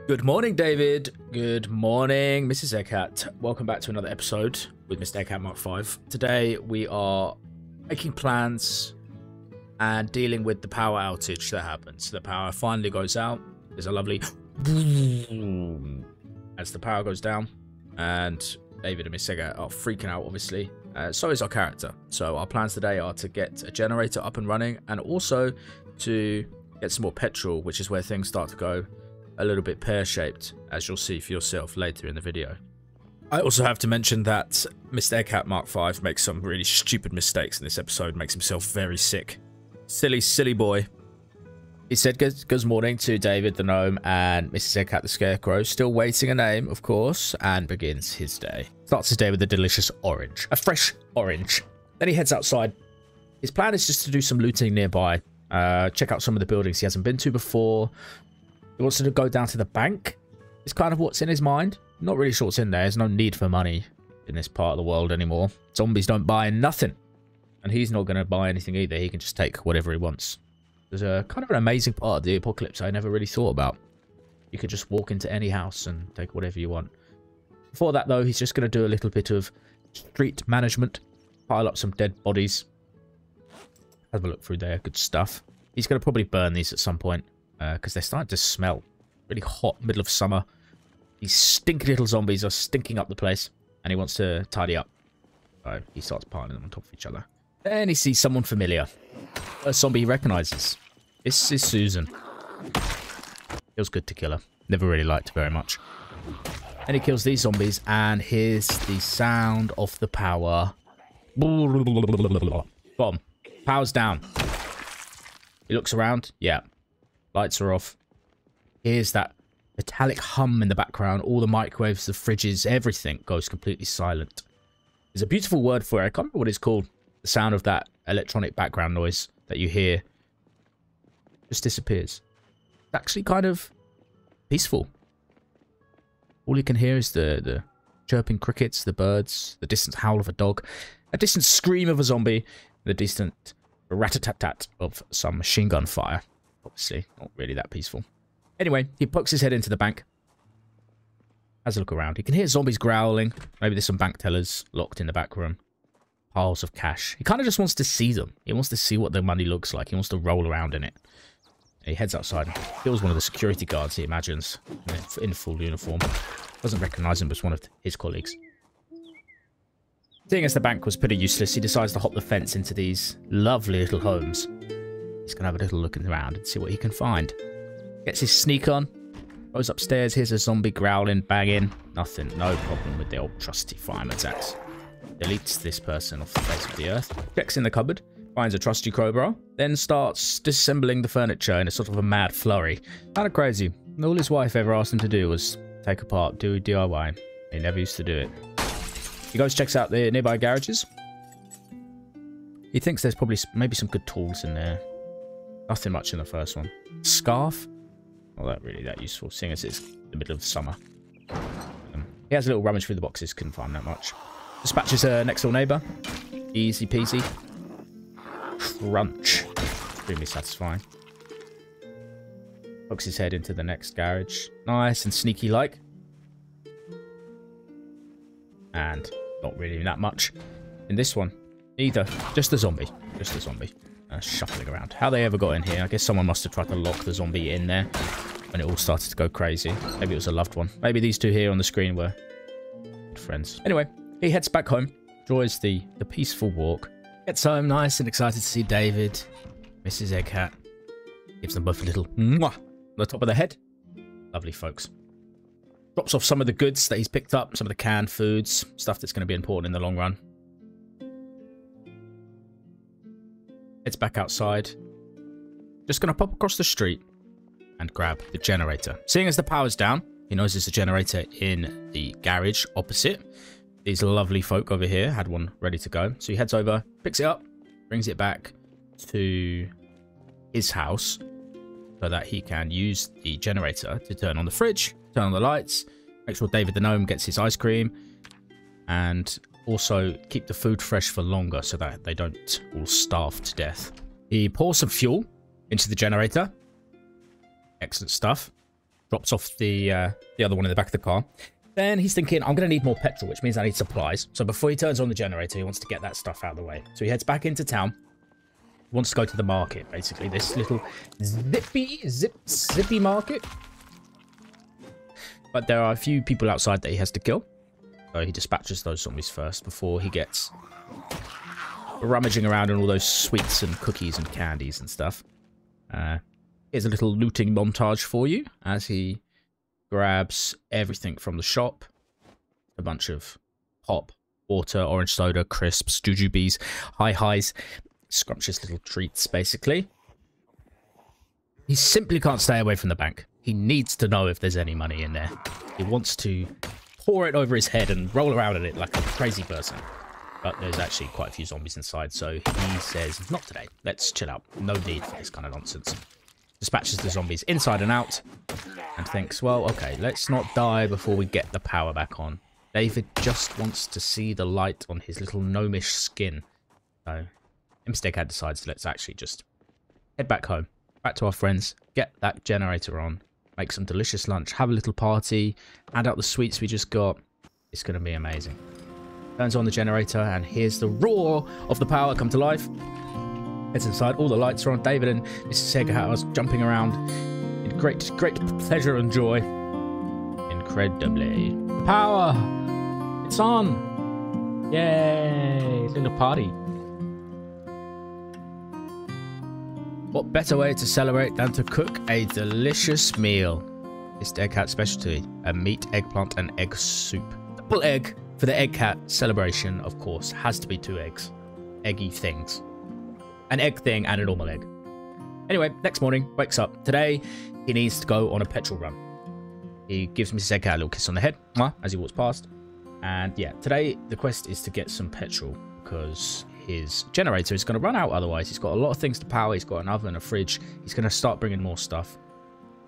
Good morning, David. Good morning, Mrs. Eggcat. Welcome back to another episode with Mr. Eggcat Mark 5. Today we are making plans and dealing with the power outage that happens. The power finally goes out. There's a lovely boom as the power goes down, and David and Mr. Eggcat are freaking out, obviously. So is our character. So our plans today are to get a generator up and running, and also to get some more petrol, which is where things start to go a little bit pear-shaped, as you'll see for yourself later in the video. I also have to mention that Mr. Eggcat Mark 5 makes some really stupid mistakes in this episode, makes himself very sick. Silly, silly boy. He said good morning to David the Gnome and Mrs. Eggcat the Scarecrow, still waiting a name, of course, and begins his day. Starts his day with a delicious orange, a fresh orange. Then he heads outside. His plan is just to do some looting nearby, check out some of the buildings he hasn't been to before. He wants to go down to the bank. It's kind of what's in his mind. Not really sure what's in there. There's no need for money in this part of the world anymore. Zombies don't buy nothing. And he's not going to buy anything either. He can just take whatever he wants. There's a kind of an amazing part of the apocalypse I never really thought about. You could just walk into any house and take whatever you want. Before that, though, he's just going to do a little bit of street management. Pile up some dead bodies. Have a look through there. Good stuff. He's going to probably burn these at some point. Because they're starting to smell really hot, middle of summer. These stinky little zombies are stinking up the place, and he wants to tidy up. So he starts piling them on top of each other. Then he sees someone familiar. A zombie he recognizes. This is Susan. Feels good to kill her. Never really liked her very much. Then he kills these zombies, and here's the sound of the power. Bomb. Power's down. He looks around. Yeah. Lights are off. Here's that metallic hum in the background. All the microwaves, the fridges, everything goes completely silent. There's a beautiful word for it. I can't remember what it's called. The sound of that electronic background noise that you hear just disappears. It's actually kind of peaceful. All you can hear is the chirping crickets, the birds, the distant howl of a dog, a distant scream of a zombie, the distant rat-a-tat-tat of some machine gun fire. Obviously, not really that peaceful. Anyway, he pokes his head into the bank. Has a look around. He can hear zombies growling. Maybe there's some bank tellers locked in the back room. Piles of cash. He kind of just wants to see them. He wants to see what the money looks like. He wants to roll around in it. He heads outside and kills one of the security guards, he imagines, in full uniform. Doesn't recognize him as one of his colleagues. Seeing as the bank was pretty useless, he decides to hop the fence into these lovely little homes. He's going to have a little look around and see what he can find. Gets his sneak on. Goes upstairs. Here's a zombie growling, banging. Nothing. No problem with the old trusty fireman's axe. Deletes this person off the face of the earth. Checks in the cupboard. Finds a trusty crowbar. Then starts disassembling the furniture in a sort of a mad flurry. Kind of crazy. All his wife ever asked him to do was take apart, do DIY. He never used to do it. He goes, checks out the nearby garages. He thinks there's probably maybe some good tools in there. Nothing much in the first one. Scarf? Not really that useful, seeing as it's the middle of summer. He has a little rummage through the boxes, couldn't find that much. Dispatches a next door neighbour. Easy peasy. Crunch. Extremely satisfying. Pokes his head into the next garage. Nice and sneaky like. And not really that much in this one either. Just a zombie. Just a zombie. Shuffling around. How they ever got in here? I guess someone must have tried to lock the zombie in there when it all started to go crazy. Maybe it was a loved one. Maybe these two here on the screen were good friends. Anyway, he heads back home. Enjoys the peaceful walk. Gets home nice and excited to see David. Mrs. Eggcat. Gives them both a little mwah on the top of the head. Lovely folks. Drops off some of the goods that he's picked up. Some of the canned foods. Stuff that's going to be important in the long run. Heads back outside. Just going to pop across the street and grab the generator. Seeing as the power's down, he knows there's a generator in the garage opposite. These lovely folk over here had one ready to go. So he heads over, picks it up, brings it back to his house so that he can use the generator to turn on the fridge, turn on the lights, make sure David the Gnome gets his ice cream, and also keep the food fresh for longer so that they don't all starve to death. He pours some fuel into the generator. Excellent stuff. drops off the other one in the back of the car. Then he's thinking, I'm going to need more petrol, which means I need supplies. So before he turns on the generator, he wants to get that stuff out of the way. So he heads back into town. He wants to go to the market, basically. This little zippy market. But there are a few people outside that he has to kill. So he dispatches those zombies first before he gets rummaging around in all those sweets and cookies and candies and stuff. Here's a little looting montage for you as he grabs everything from the shop. A bunch of pop, water, orange soda, crisps, jujubes, hi-his, scrumptious little treats, basically. He simply can't stay away from the bank. He needs to know if there's any money in there. He wants to pour it over his head and roll around in it like a crazy person. But there's actually quite a few zombies inside, so he says, not today. Let's chill out. No need for this kind of nonsense. Dispatches the zombies inside and out and thinks, well, okay, let's not die before we get the power back on. David just wants to see the light on his little gnomish skin. So Mr. Cat decides, let's actually just head back home, back to our friends, get that generator on, make some delicious lunch, have a little party, hand out the sweets we just got. It's going to be amazing. Turns on the generator and here's the roar of the power come to life. Heads inside, all the lights are on. David and Mrs. Seghat are jumping around in great pleasure and joy. Incredibly. The power! It's on! Yay! It's in the party. What better way to celebrate than to cook a delicious meal? It's the Egg Cat specialty. A meat, eggplant, and egg soup. Double egg for the Egg Cat celebration, of course. Has to be 2 eggs. Eggy things. An egg thing and a normal egg. Anyway, next morning, wakes up. Today, he needs to go on a petrol run. He gives Mrs. Eggcat a little kiss on the head as he walks past. And yeah, today the quest is to get some petrol because his generator is going to run out otherwise. He's got a lot of things to power. He's got an oven, a fridge. He's going to start bringing more stuff.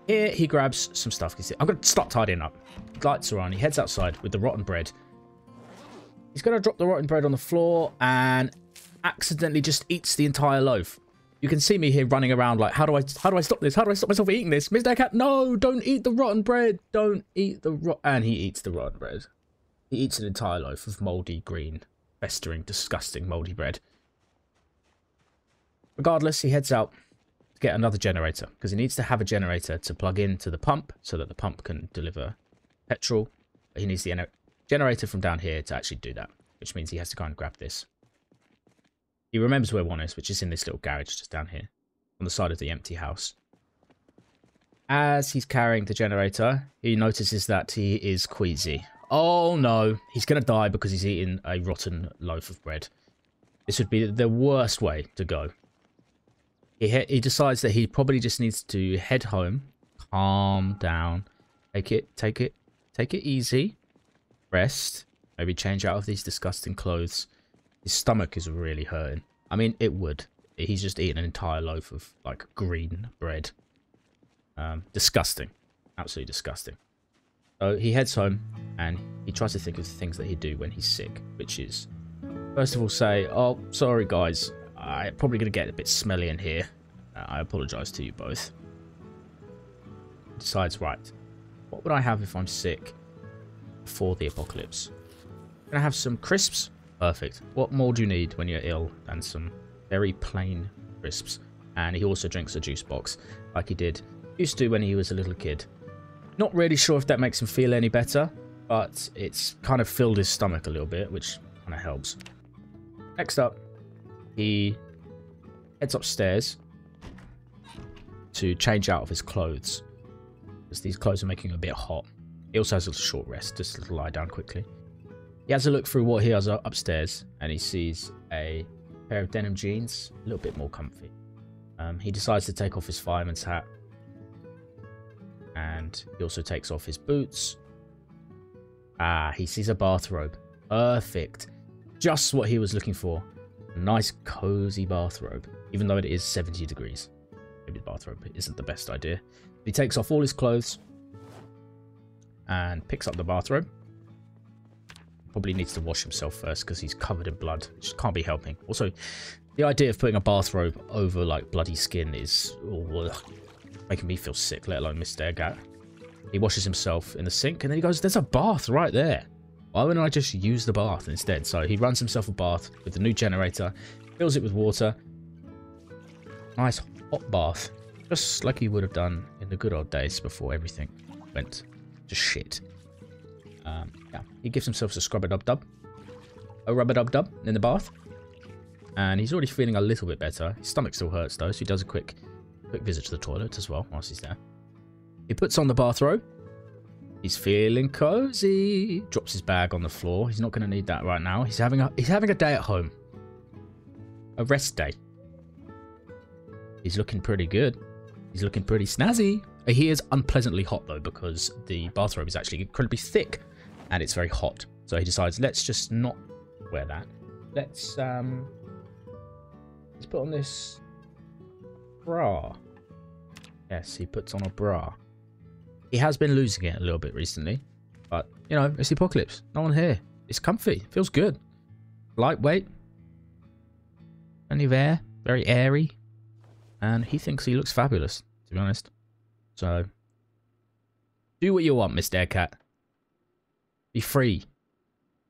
Here, he grabs some stuff. I'm going to start tidying up. Lights are on. He heads outside with the rotten bread. He's going to drop the rotten bread on the floor and accidentally just eats the entire loaf. You can see me here running around like, how do I stop this? How do I stop myself eating this? Mr. Cat, no, don't eat the rotten bread. Don't eat the and he eats the rotten bread. He eats an entire loaf of mouldy, green, festering, disgusting mouldy bread. Regardless, he heads out to get another generator because he needs to have a generator to plug into the pump so that the pump can deliver petrol. But he needs the generator from down here to actually do that, which means he has to go and grab this. He remembers where one is, which is in this little garage just down here on the side of the empty house. As he's carrying the generator, he notices that he is queasy. Oh no, he's going to die because he's eating a rotten loaf of bread. This would be the worst way to go. He decides that he probably just needs to head home, calm down, take it easy, rest, maybe change out of these disgusting clothes. His stomach is really hurting. I mean, it would. He's just eaten an entire loaf of, like, green bread. Disgusting. Absolutely disgusting. So he heads home, and he tries to think of the things that he'd do when he's sick, which is, first of all, say, oh, sorry, guys. I'm probably going to get a bit smelly in here. I apologise to you both. He decides, right, what would I have if I'm sick before the apocalypse? I'm going to have some crisps. Perfect. What more do you need when you're ill than some very plain crisps? And he also drinks a juice box like he used to when he was a little kid. Not really sure if that makes him feel any better, but it's kind of filled his stomach a little bit, which kind of helps. Next up, he heads upstairs to change out of his clothes because these clothes are making him a bit hot. He also has a little short rest, just a little lie down quickly. He has a look through what he has upstairs, and he sees a pair of denim jeans, a little bit more comfy. He decides to take off his fireman's hat, and he also takes off his boots. He sees a bathrobe. Perfect. Just what he was looking for. A nice, cozy bathrobe, even though it is 70 degrees. Maybe the bathrobe isn't the best idea. He takes off all his clothes and picks up the bathrobe. Probably needs to wash himself first because he's covered in blood, which can't be helping. Also, the idea of putting a bathrobe over like bloody skin is making me feel sick, let alone Mr. Eggat. He washes himself in the sink, and then he goes, there's a bath right there. Why wouldn't I just use the bath instead? So he runs himself a bath with the new generator, fills it with water. Nice hot bath. Just like he would have done in the good old days before everything went to shit. Yeah, he gives himself a scrub-a-dub-dub. A rubber-dub-dub in the bath. And he's already feeling a little bit better. His stomach still hurts though, so he does a quick visit to the toilet as well whilst he's there. He puts on the bathrobe. He's feeling cozy. Drops his bag on the floor. He's not going to need that right now. He's having a day at home. A rest day. He's looking pretty good. He's looking pretty snazzy. He is unpleasantly hot though, because the bathrobe is actually incredibly thick and it's very hot. So he decides, let's just not wear that. Let's put on this bra. Yes, he puts on a bra. He has been losing it a little bit recently, but you know, it's the apocalypse. No one here. It's comfy. Feels good. Lightweight. Plenty of air. Very airy. And he thinks he looks fabulous, to be honest. So, do what you want, Mr. Aircat. Be free.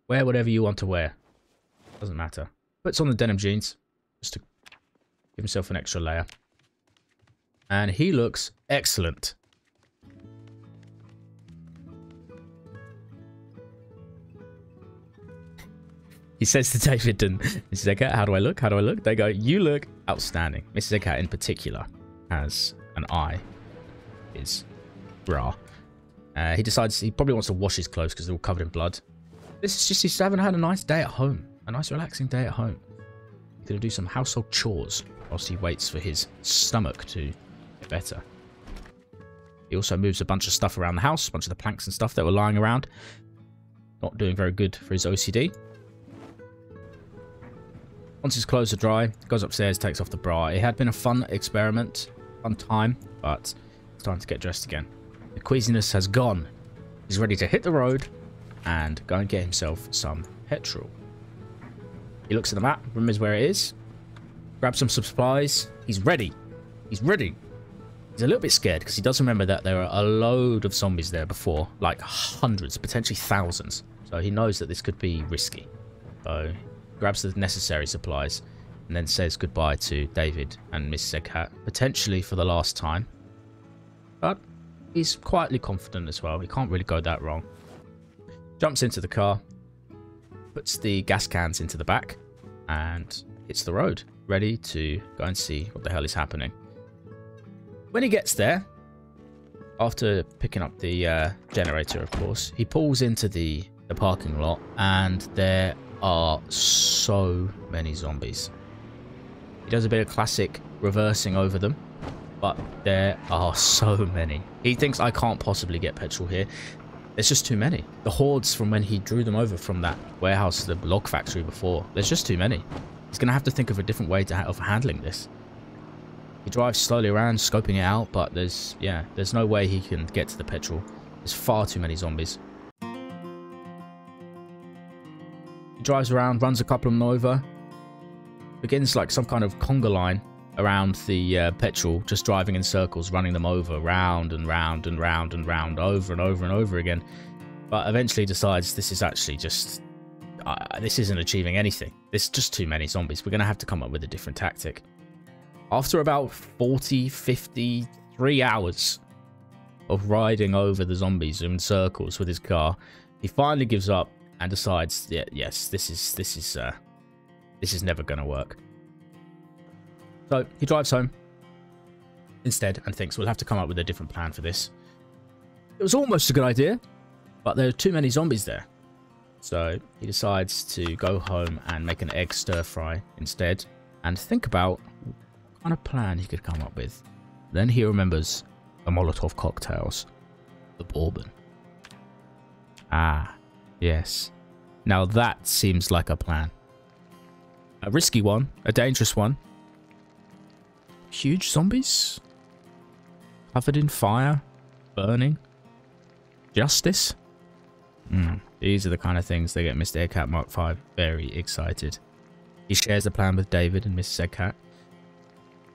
Wear whatever you want to wear. Doesn't matter. Puts on the denim jeans, just to give himself an extra layer. And he looks excellent. He says to David and Mrs. Eggert, how do I look? How do I look? They go, you look outstanding. Mrs. Eggert in particular has an eye. His bra. He decides he probably wants to wash his clothes because they're all covered in blood. This is just, he's having had a nice day at home. A nice relaxing day at home. He's going to do some household chores whilst he waits for his stomach to get better. He also moves a bunch of stuff around the house. A bunch of the planks and stuff that were lying around. Not doing very good for his OCD. Once his clothes are dry, goes upstairs, takes off the bra. It had been a fun experiment, fun time, but it's time to get dressed again. The queasiness has gone. He's ready to hit the road and go and get himself some petrol. He looks at the map, remembers where it is, grabs some supplies. He's ready. He's ready. He's a little bit scared because he does remember that there are a load of zombies there before, like hundreds, potentially thousands. So he knows that this could be risky. So grabs the necessary supplies and then says goodbye to David and Miss Seghat, potentially for the last time. But he's quietly confident as well. He can't really go that wrong. Jumps into the car, puts the gas cans into the back, and hits the road, ready to go and see what the hell is happening. When he gets there, after picking up the generator, of course, he pulls into the parking lot, and there are so many zombies. He does a bit of classic reversing over them, but there are so many. He thinks, I can't possibly get petrol here. There's just too many. The hordes from when he drew them over from that warehouse, the log factory before, there's just too many. He's going to have to think of a different way of handling this. He drives slowly around, scoping it out, but there's no way he can get to the petrol. There's far too many zombies. He drives around, runs a couple of them over, begins like some kind of conga line around the petrol, just driving in circles, running them over, round and round and round and round, over and over and over again. But eventually decides this is actually just, this isn't achieving anything. There's just too many zombies. We're going to have to come up with a different tactic. After about 40, 53 hours of riding over the zombies in circles with his car, he finally gives up and decides, yes, this is never going to work. So he drives home instead and thinks we'll have to come up with a different plan for this. It was almost a good idea, but there are too many zombies there. So he decides to go home and make an egg stir fry instead and think about what kind of plan he could come up with. Then he remembers the Molotov cocktails, the bourbon. Ah, yes. Now that seems like a plan. A risky one, a dangerous one. Huge zombies? Covered in fire? Burning? Justice? These are the kind of things that get Mr. Eggcat Mark V very excited. He shares a plan with David and Mrs. Eggcat.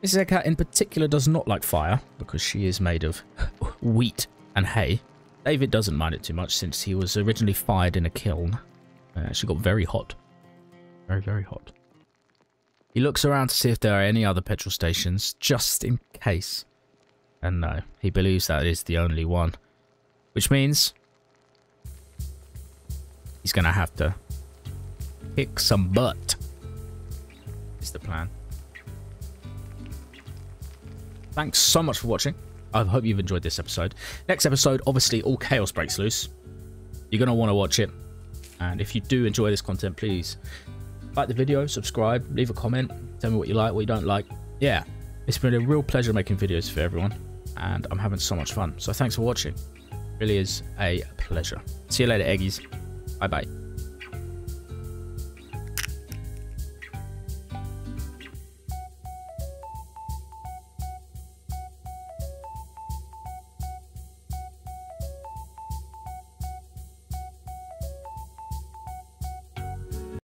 Mrs. Eggcat in particular does not like fire because she is made of wheat and hay. David doesn't mind it too much since he was originally fired in a kiln. She got very hot. Very, very hot. He looks around to see if there are any other petrol stations, just in case. And no, he believes that is the only one. Which means he's going to have to kick some butt. Is the plan. Thanks so much for watching. I hope you've enjoyed this episode. Next episode, obviously, all chaos breaks loose. You're going to want to watch it. And if you do enjoy this content, please like the video, subscribe, leave a comment, tell me what you like, what you don't like. Yeah, it's been a real pleasure making videos for everyone. And I'm having so much fun. So thanks for watching. It really is a pleasure. See you later, Eggies. Bye-bye.